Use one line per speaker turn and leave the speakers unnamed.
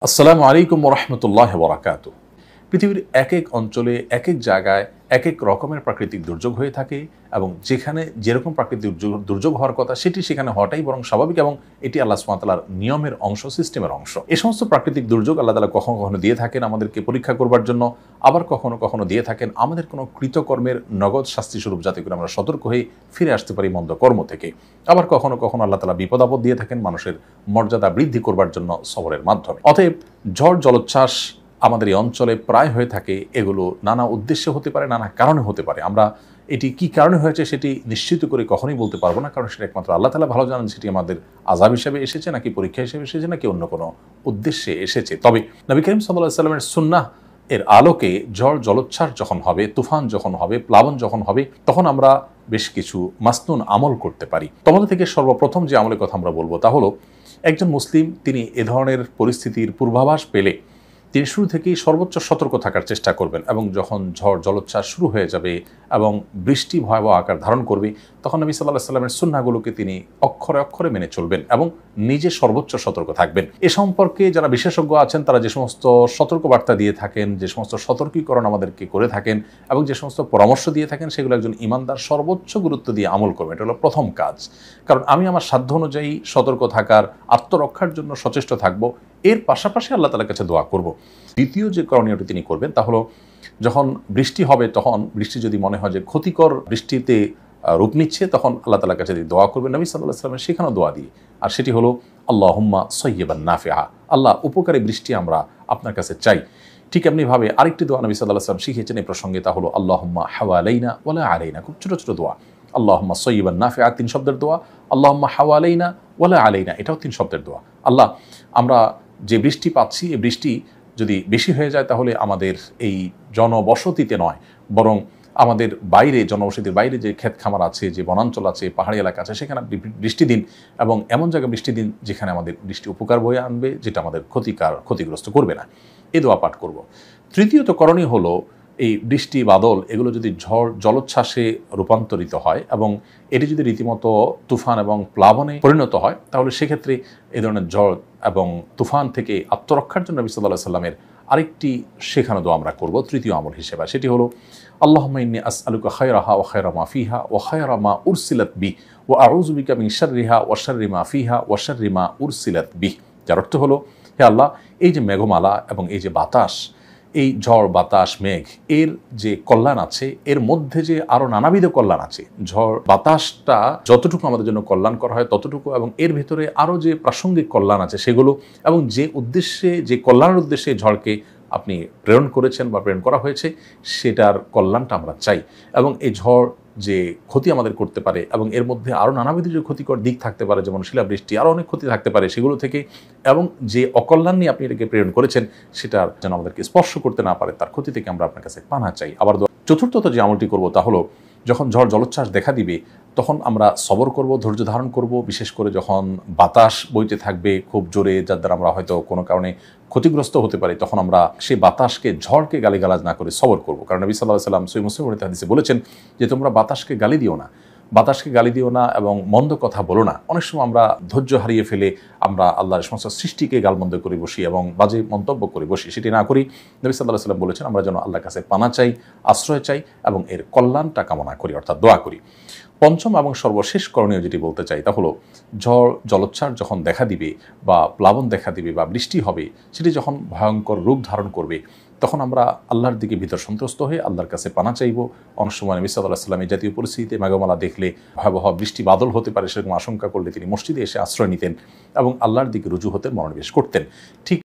আসসালামু আলাইকুম ওয়া রাহমাতুল্লাহি ওয়া বারাকাতুহু। পৃথিবীর এক এক অঞ্চলে এক এক জায়গায় এক এক রকমের প্রাকৃতিক দুর্যোগ হয়ে থাকে এবং যেখানে যেরকম প্রাকৃতিক দুর্যোগ হওয়ার কথা সেটি সেখানে হওয়াটাই বরং স্বাভাবিক এবং এটি আল্লাহ সুবহানাহু ওয়া তাআলার নিয়মের অংশ, সিস্টেমের অংশ। এই সমস্ত প্রাকৃতিক দুর্যোগ আল্লাহ তাআলা কখনো কখনো দিয়ে থাকেন আমাদেরকে পরীক্ষা করবার জন্য, আবার কখনো কখনো দিয়ে থাকেন আমাদের কোনো কৃতকর্মের নগদ শাস্তি স্বরূপ, যাতে করে আমরা সতর্ক হয়ে ফিরে আসতে পারি মন্দ কর্ম থেকে। আবার কখনো কখনো আল্লাহ তাআলা বিপদ আপদ দিয়ে থাকেন মানুষের মর্যাদা বৃদ্ধি করবার জন্য সবরের মাধ্যমে। অতএব ঝড় জলোচ্ছ্বাস আমাদের এই অঞ্চলে প্রায় হয়ে থাকে। এগুলো নানা উদ্দেশ্যে হতে পারে, নানা কারণে হতে পারে। আমরা এটি কি কারণে হয়েছে সেটি নিশ্চিত করে কখনোই বলতে পারবো না, কারণ সেটা একমাত্র আল্লাহ তাআলা ভালো জানেন সেটি আমাদের আযাব হিসেবে এসেছে নাকি পরীক্ষা হিসেবে এসেছে নাকি অন্য কোনো উদ্দেশ্যে এসেছে। তবে নবী করিম সাল্লাল্লাহু আলাইহি ওয়াসাল্লামের সুন্নাহ এর আলোকে ঝড় জলোচ্ছ্বাস যখন হবে, তুফান যখন হবে, প্লাবন যখন হবে, তখন আমরা বেশ কিছু মাসনুন আমল করতে পারি। তোমাদের থেকে সর্বপ্রথম যে আমলের কথা আমরা বলবো তা হলো, একজন মুসলিম তিনি এ ধরনের পরিস্থিতির পূর্বাভাস পেলে তিনি শুরু থেকেই সর্বোচ্চ সতর্ক থাকার চেষ্টা করবেন এবং যখন ঝড় জলোচ্ছ্বাস শুরু হয়ে যাবে এবং বৃষ্টি ভয়াবহ আকার ধারণ করবে, তখন নবী সাল্লাল্লাহু আলাইহি ওয়াসাল্লামের সুন্নাহগুলোকে তিনি অক্ষরে অক্ষরে মেনে চলবেন এবং নিজে সর্বোচ্চ সতর্ক থাকবেন। এ সম্পর্কে যারা বিশেষজ্ঞ আছেন তারা যে সমস্ত সতর্কবার্তা দিয়ে থাকেন, যে সমস্ত সতর্কীকরণ আমাদেরকে করে থাকেন এবং যে সমস্ত পরামর্শ দিয়ে থাকেন, সেগুলো একজন ঈমানদার সর্বোচ্চ গুরুত্ব দিয়ে আমল করবে। এটা হলো প্রথম কাজ। কারণ আমি আমার সাধ্য অনুযায়ী সতর্ক থাকার, আত্মরক্ষার জন্য সচেষ্ট থাকব, এর পাশাপাশি আল্লাহ তাআলার কাছে দোয়া করব। দ্বিতীয় যে করণীয়টি তিনি করবেন তা হলো, যখন বৃষ্টি হবে তখন বৃষ্টি যদি মনে হয় যে ক্ষতিকর বৃষ্টিতে রূপ নিচ্ছে, তখন আল্লাহ তাআলার কাছে দোয়া করবেন নবী সাল্লাল্লাহু আলাইহি ওয়াসাল্লামের শেখানো দোয়া দিয়ে। আর সেটি হলো আল্লাহুম্মা সাইয়্যিবান নাফিআ, আল্লাহ উপকারী বৃষ্টি আমরা আপনার কাছে চাই। ঠিক এমনিভাবে আরেকটি দোয়া নবী সাল্লাল্লাহু আলাইহি ওয়াসাল্লাম শিখিয়েছেন এই প্রসঙ্গে, তা হলো আল্লাহুম্মা হাওয়ালাইনা ওয়ালা আলাইনা। খুব ছোট ছোট দোয়া। আল্লাহুম্মা সাইয়্যিবান নাফিআ 3 শব্দের দোয়া, আল্লাহুম্মা হাওয়ালাইনা ওয়ালা আলাইনা এটাও 3 শব্দের দোয়া। আল্লাহ, আমরা যে বৃষ্টি পাচ্ছি এই বৃষ্টি যদি বেশি হয়ে যায় তাহলে আমাদের এই জনবসতিতে নয়, বরং আমাদের বাইরে, জনবসতির বাইরে যে ক্ষেত খামার আছে, যে বনাঞ্চল আছে, পাহাড়ি এলাকা আছে, সেখানে বৃষ্টি দিন এবং এমন জায়গায় বৃষ্টি দিন যেখানে আমাদের বৃষ্টি উপকার বয়ে আনবে, যেটা আমাদের ক্ষতিগ্রস্ত করবে না। এই দোয়া পাঠ করব। তৃতীয়ত করণীয় হলো, এই বৃষ্টি বাদল এগুলো যদি ঝড় জলোচ্ছ্বাসে রূপান্তরিত হয় এবং এটি যদি রীতিমতো তুফান এবং প্লাবনে পরিণত হয়, তাহলে সেক্ষেত্রে এই ধরনের ঝড় এবং তুফান থেকে আত্মরক্ষার জন্য নবী সাল্লাল্লাহু আলাইহি ওয়াসাল্লামের আরেকটি শেখানো দোয়া আমরা করব তৃতীয় আমল হিসেবে। সেটি হলো আল্লাহুম্মা ইন্নী আসআলুকা খায়রাহা ওয়া খায়রা মা ফিহা ওয়া খায়রা মা উরসিলাত বিহি ওয়া আউযু বিকা মিন শাররিহা ওয়া শাররি মা ফিহা ওয়া শাররি মা উরসিলাত বিহি। যার অর্থ হলো, হে আল্লাহ, এই যে মেঘমালা এবং এই যে বাতাস, এই ঝড় বাতাস মেঘ, এর যে কল্যাণ আছে এর মধ্যে যে আরও নানাবিধ কল্যাণ আছে। ঝড় বাতাসটা যতটুকু আমাদের জন্য কল্যাণ করা হয় ততটুকু, এবং এর ভেতরে আরও যে প্রাসঙ্গিক কল্যাণ আছে সেগুলো, এবং যে উদ্দেশ্যে, যে কল্যাণের উদ্দেশ্যে ঝড়কে আপনি প্রেরণ করেছেন বা প্রেরণ করা হয়েছে, সেটার কল্যাণটা আমরা চাই। এবং এই ঝড় যে ক্ষতি আমাদের করতে পারে এবং এর মধ্যে আরও নানাবিধ যে ক্ষতিকর দিক থাকতে পারে, যেমন শিলাবৃষ্টি, আরও অনেক ক্ষতি থাকতে পারে, সেগুলো থেকে এবং যে অকল্যাণ নিয়ে আপনি এটাকে প্রেরণ করেছেন সেটার যেন আমাদেরকে স্পর্শ করতে না পারে, তার ক্ষতি থেকে আমরা আপনার কাছে পানা চাই। আবার চতুর্থত যে আমলটি করব তা হলো, যখন ঝড় জলোচ্ছ্বাস দেখা দিবে তখন আমরা সবর করব, ধৈর্য ধারণ করব। বিশেষ করে যখন বাতাস বইতে থাকবে খুব জোরে, যার দ্বারা আমরা হয়তো কোনো কারণে ক্ষতিগ্রস্ত হতে পারি, তখন আমরা সেই বাতাসকে, ঝড়কে গালিগালাজ না করে সবর করব। কারণ নবী সাল্লাল্লাহু আলাইহি ওয়াসাল্লাম সহিহ মুসলিম হাদিসে বলেছেন যে তোমরা বাতাসকে গালি দিও না, বাতাসকে গালি দিও না এবং মন্দ কথা বলো না। অনেক সময় আমরা ধৈর্য হারিয়ে ফেলে আমরা আল্লাহর সমস্ত সৃষ্টিকে গালমন্দ করে বসি এবং বাজে মন্তব্য করে বসি। সেটি না করি। নবী সাল্লাল্লাহু আলাইহি ওয়াসাল্লাম বলেছেন আমরা যেন আল্লাহর কাছে পানা চাই, আশ্রয় চাই এবং এর কল্যাণটা কামনা করি, অর্থাৎ দোয়া করি। পঞ্চম এবং সর্বশেষ করণীয় যেটি বলতে চাই তা হলো, ঝড় জলোচ্ছ্বাস যখন দেখা দিবে বা প্লাবন দেখা দিবে বা বৃষ্টি হবে, সেটি যখন ভয়ঙ্কর রূপ ধারণ করবে, তখন আমরা আল্লাহর দিকে ভিতর সন্ত্রস্ত হয়ে আল্লাহর কাছে পানা চাইব। অনেক সময় নবী সাল্লাল্লাহু আলাইহি ওয়াসাল্লাম এই জাতীয় পরিস্থিতিতে মেঘমালা দেখলে, ভয়াবহ বৃষ্টি বাদল হতে পারে সেরকম আশঙ্কা করলে তিনি মসজিদে এসে আশ্রয় নিতেন এবং আল্লাহর দিকে রুজু হতে মনোনিবেশ করতেন। ঠিক